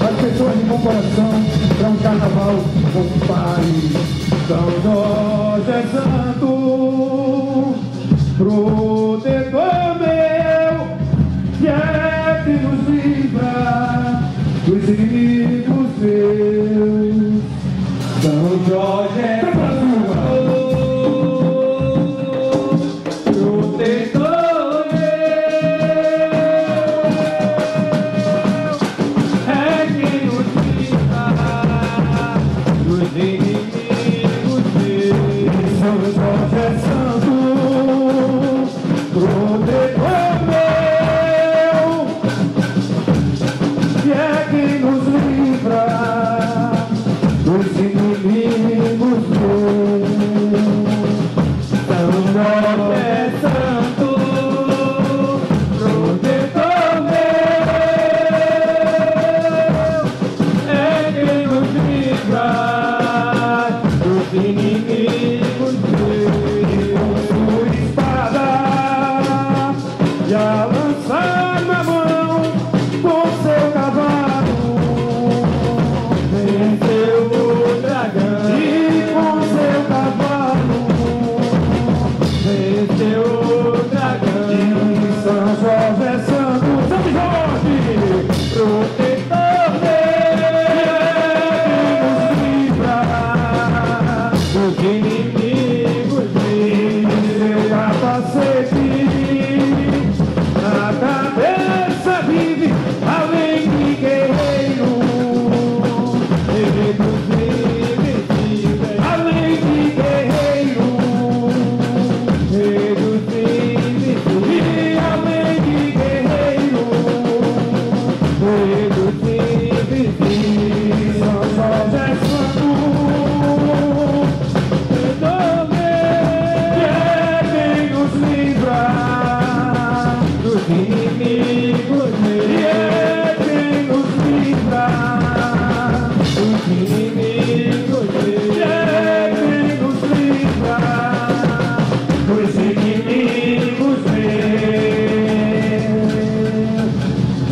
as pessoas de bom coração, para um carnaval com paz. São Jorge é santo, protetor meu, que é que nos livra dos inimigos meus. São Jorge é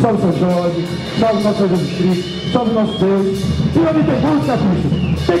salve São Jorge, salve nosso Jesus Cristo, salve nosso Deus. E onde tem bons caprichos, tem